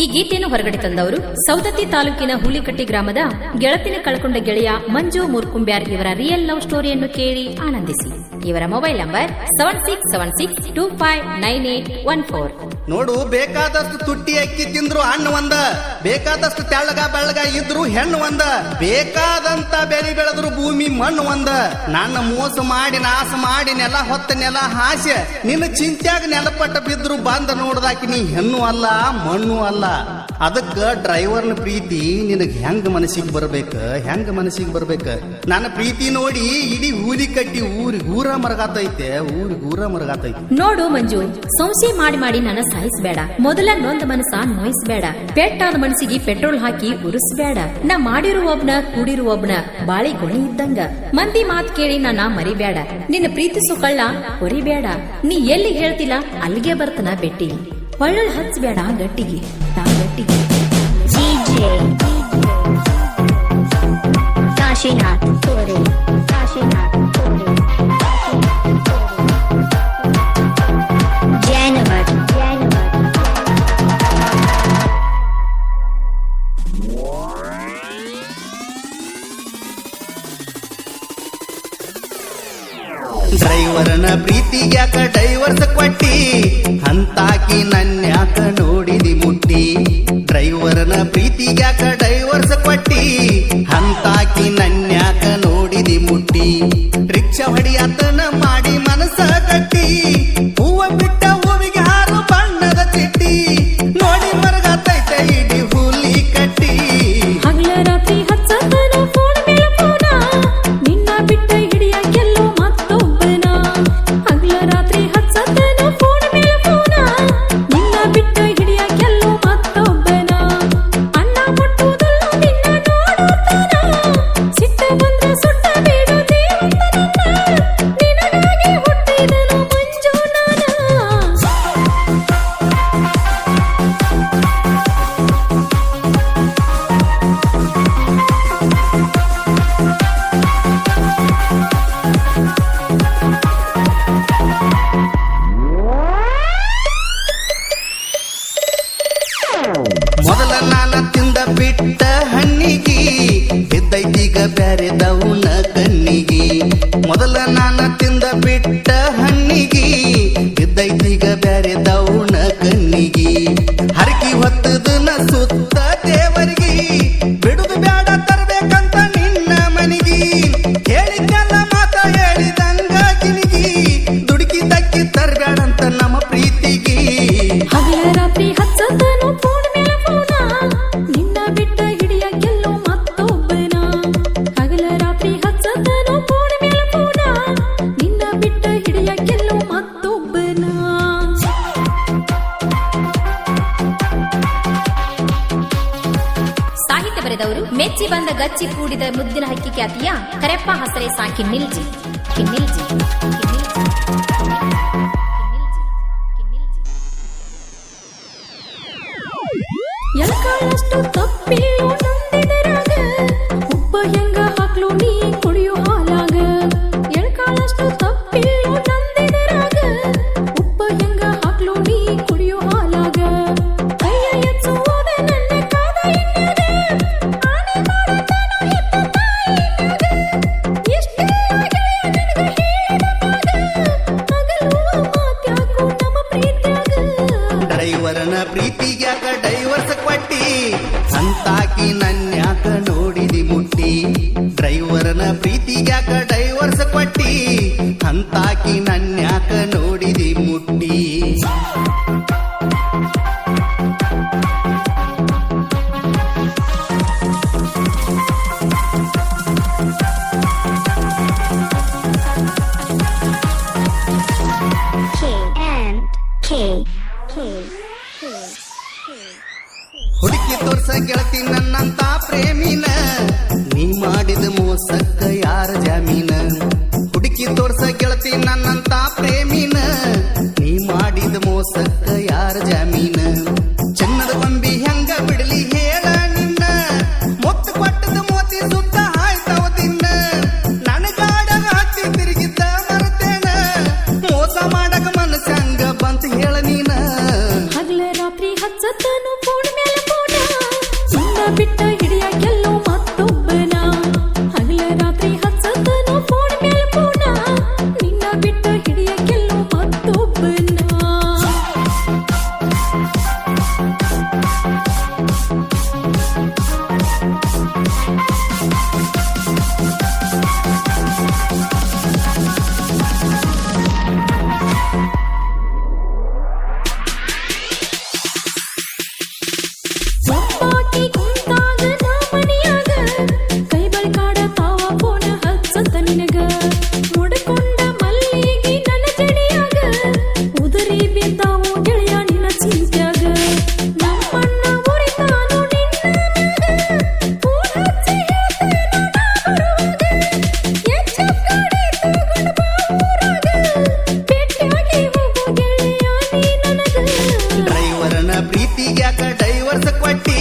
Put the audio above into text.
ಈ ಗೀತೆಯನ್ನು ಹೊರಗಡೆ ತಂದವರು ಸೌದತ್ತಿ ತಾಲೂಕಿನ ಹುಲಿಕಟ್ಟಿ ಗ್ರಾಮದ ಗೆಳತಿನ ಕಳ್ಕೊಂಡ ಗೆಳೆಯ ಮಂಜು ಮೂರ್ಕುಂಬ್ಯಾರ್ ಇವರ ರಿಯಲ್ ಲವ್ ಸ್ಟೋರಿಯನ್ನು ಕೇಳಿ ಆನಂದಿಸಿ. ಇವರ ಮೊಬೈಲ್ ನಂಬರ್ 7676259814. ನೋಡು, ಬೇಕಾದಷ್ಟು ತುಟ್ಟಿ ಅಕ್ಕಿ ತಿಂದ್ರು ಹಣ್ಣು ಒಂದ, ಬೇಕಾದಷ್ಟು ತೆಳ್ಳಗ ಬೆಳ್ಳಗ ಇದ್ರು ಹೆಣ್ಣು ಒಂದ, ಬೇಕಾದಂತ ಬೆಳೆ ಬೆಳೆದ್ರು ಭೂಮಿ ಮಣ್ಣು ಒಂದ. ನನ್ನ ಮೋಸ ಮಾಡಿ ನಾಶ ಮಾಡಿ ನೆಲ ಹೊತ್ತ ನೆಲ ಹಾಸ್ಯ ನಿನ್ನ ಚಿಂತ್ಯಾಗ ನೆಲಪಟ್ಟ ಬಿದ್ರು ಬಂದ ನೋಡ್ದಾಕಿ ನೀ ಹೆಣ್ಣು ಅಲ್ಲ ಮಣ್ಣು ಅಲ್ಲ. ಅದಕ್ಕ ಡ್ರೈವರ್ನ ಪ್ರೀತಿ ನಿನಗ್ ಹೆಂಗ ಮನಸ್ಸಿಗೆ ಬರ್ಬೇಕ, ಹೆಂಗ ಮನಸ್ಸಿಗೆ ಬರ್ಬೇಕ. ನನ್ನ ಪ್ರೀತಿ ನೋಡಿ ಇಡೀ ಊರಿ ಕಟ್ಟಿ ಊರ ಮರಗಾತೈತೆ, ಊರ ಮರಗಾತೈತೆ. ನೋಡು ಮಂಜು, ಸಂಶಯ ಮಾಡಿ ಮಾಡಿ ನನ್ನ ಸಾಯಿಸ್ಬೇಡ. ಮೊದಲ ನೊಂದ ಮನಸ್ಸ ನೋಯಿಸ್ಬೇಡ. ಪೆಟ್ಟಾದ ಮನಸ್ಸಿಗೆ ಪೆಟ್ರೋಲ್ ಹಾಕಿ ಉರಿಸ್ಬೇಡ. ನಾ ಮಾಡಿರುವ ಒಬ್ನ ಕೂಡಿರುವ ಒಬ್ನ ಬಾಳಿ ಗೊಣಿ ಇದ್ದಂಗ. ಮಂದಿ ಮಾತ್ ಕೇಳಿ ನನ್ನ ಮರಿಬೇಡ. ನಿನ್ನ ಪ್ರೀತಿಸು ಕಳ್ಳ ಹೊರಿಬೇಡ. ನೀ ಎಲ್ಲಿ ಹೇಳ್ತಿಲ್ಲ ಅಲ್ಲಿಗೆ ಬರ್ತನ ಬೆಟ್ಟಿ. ಒಳ್ಳೊಳ್ಳೆ ಹಚ್ಚಬೇಡ ಗಟ್ಟಿಗೆ ಗಟ್ಟಿಗೆ. ಕಾಶಿನಾಥ್ ಕೋರೆ, ಕಾಶಿನಾಥ್ ಕೋರೆ, ಜೈನವರ್, ಡ್ರೈವರ್ನ ಪ್ರೀತಿಗ್ಯಾಕ ಡೈವರ್ಸ್ ಕೊಟ್ಟಿ, ಅಂತಾಕಿ ನನ್ಯಾಕ ನೋಡಿದಿ ಮುಟ್ಟಿ. ಡ್ರೈವರ್ನ ಪ್ರೀತಿಗ್ಯಾಕ ಡೈವರ್ಸ್ ಕೊಟ್ಟಿ, ಅಂತಾಕಿ ನನ್ಯಾಕ ನೋಡಿದಿ ಮುಟ್ಟಿ. ರಿಕ್ಷಾ ಹೊಡಿಯಾತನ ಮಾಡಿ ಮನಸ್ಸ ಕಟ್ಟಿ, ಹೂವ ಬಿಟ್ಟ ಹೂವಿಗೆ ಹಾರು ಬಣ್ಣದ ಚಿಟ್ಟಿ. ನೋಡಿ ಮರಗಾತೈತೆ ಇಡೀ ಹುಲಿ ಕಟ್ಟಿ. ಹಗಲ ರಾತ್ರಿ ಹಚ್ಚತನ ಫೋನ್ ಮೇಲೆ ಫೋನ, ನಿನ್ನ ಬಿಟ್ಟ ಹಿಡಿಯಕ್ಕೆಲ್ಲೋ ಮತ್ತೊಬ್ಬನ. ಹಗಲ ರಾತ್ರಿ ಹಚ್ಚತನ ಫೋನ್ ಮೇಲೆ ಫೋನ, ನಿನ್ನ ಬಿಟ್ಟ ಹಿಡಿಯಕ್ಕೆಲ್ಲೋ ಮತ್ತೊಬ್ಬನ. ಅಣ್ಣ ಮುಟ್ಟುವುದಲ್ಲ ನಿನ್ನ ನೋಡುತ್ತಾನ, ಸಿಟ್ಟ ಬಂದ್ರ ಸುಟ್ಟ ಬೇಡು ದೇವಂತನನ್ನ. ನಿನಗಾಗಿ ಹುಟ್ಟಿದನು ಮಂಜು ನಾನ. ಮೊದಲ ನಾನ ತಿಂದ ಬಿಟ್ಟ ಹಣ್ಣಿಗಿ ಬಿದ್ದೈತೀಗ ಬ್ಯಾರೆದವನ ಕಣ್ಣಿಗಿ. ಮೊದಲ ನಾನ ತಿಂದ ಬಿಟ್ಟ ಹಣ್ಣಿಗಿ ಬಿದ್ದೈತೀಗ ಬ್ಯಾರೆದವನ ಕಣ್ಣಿಗಿ. ಹರಕಿ ಹೊತ್ತದನ ಸುತ್ತ ದೇವರಿಗೆ, ಬಿಡುದು ಬ್ಯಾಡ ತರ್ಬೇಕಂತ ನಿನ್ನ ಮನಿಗಿ. ಹೇಳಿದ್ದೆಲ್ಲ ಮಾತ ಹೇಳಿದಂಗ ಕಿನಿಗಿ, ದುಡುಕಿ ತಕ್ಕಿ ತರ್ಬ್ಯಾಡಂತ ನಮ್ಮ ಪ್ರೀತಿಗಿ. ಹಗಲ ರಾತ್ರಿ ಹಚ್ಚತನು ಫೋನ್ ಮೇಲೆ ಫೋನ, ನಿನ್ನ ಬಿಟ್ಟ ಹಿಡಿಯಕ್ಕೆಲ್ಲೋ ಮತ್ತೊಬ್ಬನ. ಹಗಲ ರಾತ್ರಿ ಹಚ್ಚತನು ಫೋನ್ ಮೇಲೆ ಫೋನ, ನಿನ್ನ ಬಿಟ್ಟ ಹಿಡಿಯಕ್ಕೆಲ್ಲೋ ಮತ್ತೊಬ್ಬನ. ಸಾಹಿತ್ಯ ಬರೆದವರು ಮೆಚ್ಚಿ ಬಂದ ಗಚ್ಚಿ ಕೂಡಿದ ಮುದ್ದಿನ ಹಕ್ಕಿ ಖ್ಯಾತಿಯ ಕರೆಪ್ಪ ಹಸರೆ ಸಾಕಿ ನಿಲ್ಜಿ ಕಿನ್ನಿಲ್ಜಿ. ಎಳಕಾಳಷ್ಟು ತಪ್ಪಿಲ್ಲೋ ನಂದಿದರಾಗ, ಉಪ್ಪ ಹೆಂಗ ಹಾಕ್ಲು ನೀ ಕುಡಿಯೋ ಹಾಲಾಗ. ಎಳಕಾಳಷ್ಟು ತಪ್ಪಿಲ್ಲೋ ನಂದಿದರಾಗ, ಉಪ್ಪ ಹೆಂಗ ಹಾಕ್ಲು ನೀ ಕುಡಿಯೋ ಹಾಲಾಗ. ಕೈಯ ಎಚ್ಚುವುದ ನನ್ನ ಕಾದ ಎನ್ಯಾಗ, ಆನೆ ಮಾಡುತ್ತಾನೋ ಎತ್ತ ತಾಯಿನ್ಯಾಗ. ಎಷ್ಟೆಲ್ಲ ಗೆಳೆಯ ನನಗ ಹೇಳಿದ ಮ್ಯಾಗ, ಹಗಲುವ ಮಾತ್ಯಾಕೋ ನಮ್ಮ ಪ್ರೀತ್ಯಾಗ. ಡ್ರೈವರ್ನ ಪ್ರೀತಿಗ್ಯಾಕ ಡೈವರ್ಸ್ ಕೊಟ್ಟಿ, ಅಂತಾಕಿ ನನ್ಯಾಕ ನೋಡಿದಿ ಮುಟ್ಟಿ. ಡ್ರೈವರ್ನ ಪ್ರೀತಿಗ್ಯಾಕ ಡೈವರ್ಸ್ ಕೊಟ್ಟಿ, ಅಂತಾಕಿ ನನ್ಯಾಕ ನೋಡಿದಿ ಮುಟ್ಟಿ. ಹುಡುಕಿ ತೋರ್ಸ ಗೆಳತಿ ನನ್ನಂತ ಪ್ರೇಮಿನ, ನೀ ಮಾಡಿದ ಮೋಸಕ್ಕ ಯಾರ ಜಾಮೀನ. ಹುಡುಕಿ ತೋರ್ಸ ಗೆಳತಿ ನನ್ನಂತ ಪ್ರೇಮಿನ, ನೀ ಮಾಡಿದ ಮೋಸಕ್ಕ ಯಾರ ಜಾಮೀನ. ಚಿನ್ನದ ಗೊಂಬಿ ಹೆಂಗ ಬಿಡಲಿ ಹೇಳ ನಿನ್ನ, ಮುತ್ತು ಕೊಟ್ಟದ ಮೋತಿ ಸುತ್ತ ಹಾಯ್ತಾವ ದಿನ್ನ. ನನಗಾಡ ಹತ್ತಿ ತಿರುಗಿದ್ದ ಮರತೇನ, ಮೋಸ ಮಾಡಕ ಮನಸ್ಸಂಗ ಬಂತ ಹೇಳ ನೀನ. ಹಗಲ ರಾತ್ರಿ ಹಚ್ಚತನು ಫೋನ್ ಬಿಟ್ಟ ಹಿಡಿಯಾಕೆಲ್ಲೋ ಮತ್ತೊಬ್ಬನ ಹಗಲ ರಾತ್ರಿ ಹಚ್ಚತನೋ ಫೋನ್ ಮೇಲೆ ಫೋನ ನಿನ್ನ ಬಿಟ್ಟ ಹಿಡಿಯಾಕೆಲ್ಲೋ ಮತ್ತೊಬ್ಬನ ಒಬ್ಬಾಕಿ ಕುಂತಾಗ ನಾ ಮನಿಯಾಗ ಕೈ ಬಳ್ಕಾಡ ತಾವ ಫೋನ ಹಚ್ಚತ ನಿನಗ ಮುಡ್ಕೊಂಡ ಮಲ್ಲಿಗೆ ನನ್ನ ಜಡಿಯಾಗ ಉದುರಿ ಬಿದ್ದಾವು ಗೆಳೆಯ ನಿನ್ನ ಚಿಂತ್ಯಾಗ ನಮ್ಮಣ್ಣ ಉರಿತಾನು ನಿನ್ನ ಮ್ಯಾಗ ಫೋನ್ ಹಚ್ಚಿ ಹೇಳ್ತೇನೋ ನಾ ಬರುವಾಗ ಎಚ್ಚಪ್ ಗಾಡಿ ತಗೊಂಡ್ ಬಾ ಊರಾಗ ಭೇಟಿಯಾಗಿ ಹೋಗು ಗೆಳೆಯ ನೀ ನನಗ ಡ್ರೈವರನ ಪ್ರೀತಿಗ್ಯಾಕ ಡೈವರ್ಸ್ ಕೊಟ್ಟಿ